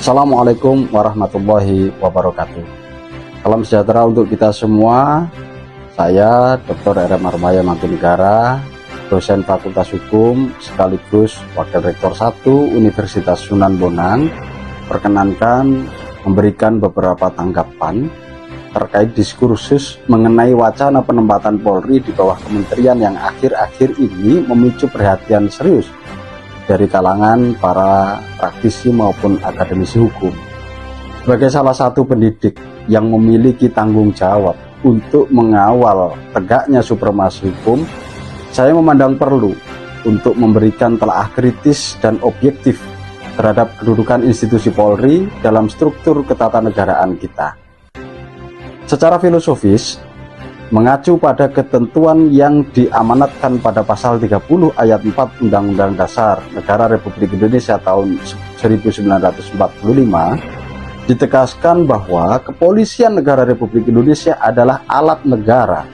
Assalamualaikum warahmatullahi wabarakatuh. Salam sejahtera untuk kita semua. Saya Dr. RM Armaya Mangkunegara, dosen Fakultas Hukum sekaligus Wakil Rektor 1 Universitas Sunan Bonang, perkenankan memberikan beberapa tanggapan terkait diskursus mengenai wacana penempatan Polri di bawah kementerian yang akhir-akhir ini memicu perhatian serius dari kalangan para praktisi maupun akademisi hukum. Sebagai salah satu pendidik yang memiliki tanggung jawab untuk mengawal tegaknya supremasi hukum, saya memandang perlu untuk memberikan telaah kritis dan objektif terhadap kedudukan institusi Polri dalam struktur ketatanegaraan kita. Secara filosofis, mengacu pada ketentuan yang diamanatkan pada pasal 30 ayat 4 Undang-Undang Dasar Negara Republik Indonesia tahun 1945, ditegaskan bahwa kepolisian negara Republik Indonesia adalah alat negara.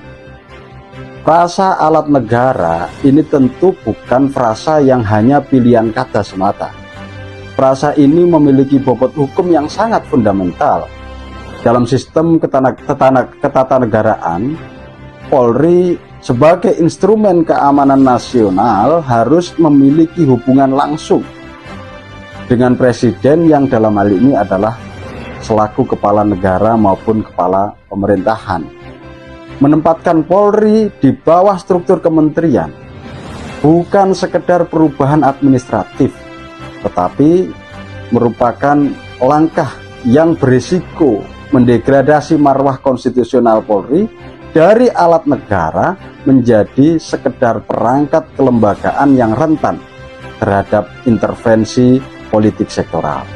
Frasa alat negara ini tentu bukan frasa yang hanya pilihan kata semata. Frasa ini memiliki bobot hukum yang sangat fundamental. Dalam sistem ketatanegaraan, Polri sebagai instrumen keamanan nasional harus memiliki hubungan langsung dengan presiden yang dalam hal ini adalah selaku kepala negara maupun kepala pemerintahan. Menempatkan Polri di bawah struktur kementerian bukan sekedar perubahan administratif, tetapi merupakan langkah yang berisiko mendegradasi marwah konstitusional Polri dari alat negara menjadi sekedar perangkat kelembagaan yang rentan terhadap intervensi politik sektoral.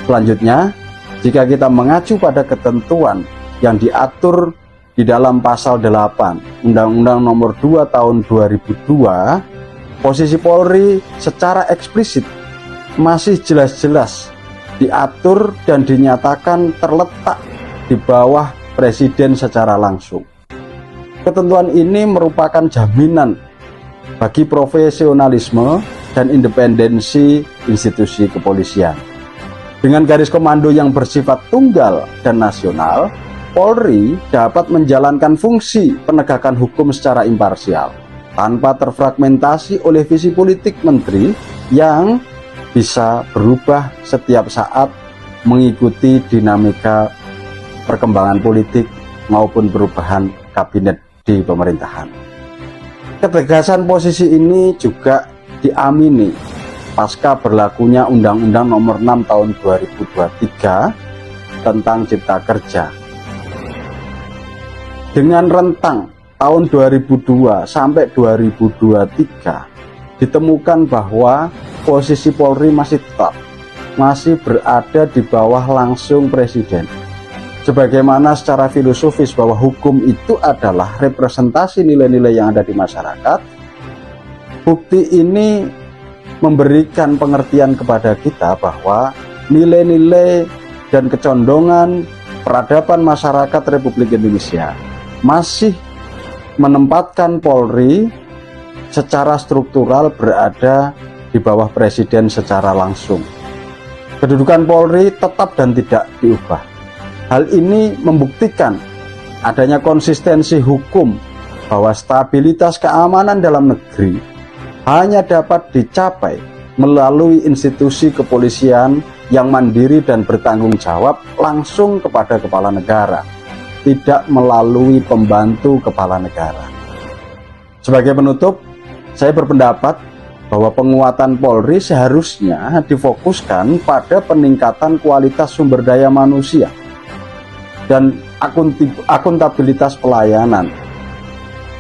Selanjutnya, jika kita mengacu pada ketentuan yang diatur di dalam pasal 8 Undang-Undang Nomor 2 Tahun 2002, posisi Polri secara eksplisit masih jelas-jelas diatur dan dinyatakan terletak di bawah presiden secara langsung. Ketentuan ini merupakan jaminan bagi profesionalisme dan independensi institusi kepolisian. Dengan garis komando yang bersifat tunggal dan nasional, Polri dapat menjalankan fungsi penegakan hukum secara imparsial, tanpa terfragmentasi oleh visi politik menteri yang bisa berubah setiap saat mengikuti dinamika perkembangan politik maupun perubahan kabinet di pemerintahan. Ketegasan posisi ini juga diamini pasca berlakunya Undang-Undang Nomor 6 Tahun 2023 tentang Cipta Kerja. Dengan rentang tahun 2002 sampai 2023 ditemukan bahwa posisi Polri masih berada di bawah langsung presiden. Sebagaimana secara filosofis bahwa hukum itu adalah representasi nilai-nilai yang ada di masyarakat, bukti ini memberikan pengertian kepada kita bahwa nilai-nilai dan kecondongan peradaban masyarakat Republik Indonesia masih menempatkan Polri secara struktural berada di bawah presiden secara langsung. Kedudukan Polri tetap dan tidak diubah. Hal ini membuktikan adanya konsistensi hukum bahwa stabilitas keamanan dalam negeri hanya dapat dicapai melalui institusi kepolisian yang mandiri dan bertanggung jawab langsung kepada kepala negara, tidak melalui pembantu kepala negara. Sebagai penutup, saya berpendapat bahwa penguatan Polri seharusnya difokuskan pada peningkatan kualitas sumber daya manusia dan akuntabilitas pelayanan,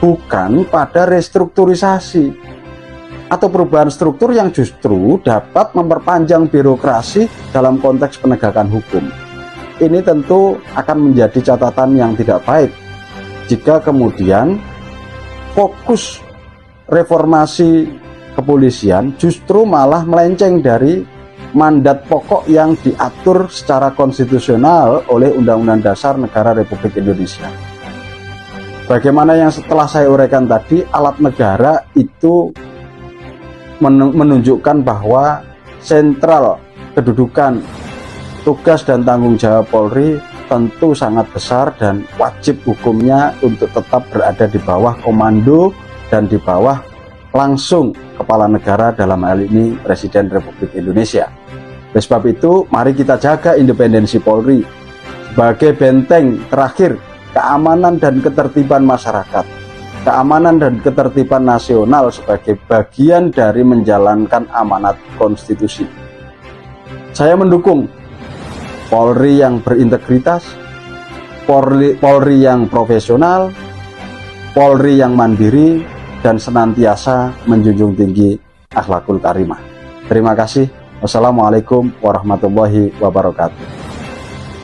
bukan pada restrukturisasi atau perubahan struktur yang justru dapat memperpanjang birokrasi dalam konteks penegakan hukum. Ini tentu akan menjadi catatan yang tidak baik jika kemudian fokus reformasi kepolisian justru malah melenceng dari mandat pokok yang diatur secara konstitusional oleh Undang-Undang Dasar Negara Republik Indonesia. Bagaimana yang setelah saya uraikan tadi, alat negara itu menunjukkan bahwa sentral kedudukan tugas dan tanggung jawab Polri tentu sangat besar dan wajib hukumnya untuk tetap berada di bawah komando dan di bawah langsung kepala negara, dalam hal ini Presiden Republik Indonesia. Oleh sebab itu, mari kita jaga independensi Polri sebagai benteng terakhir keamanan dan ketertiban masyarakat, keamanan dan ketertiban nasional sebagai bagian dari menjalankan amanat konstitusi. Saya mendukung Polri yang berintegritas, Polri yang profesional, Polri yang mandiri, dan senantiasa menjunjung tinggi akhlakul karimah. Terima kasih. Wassalamualaikum warahmatullahi wabarakatuh.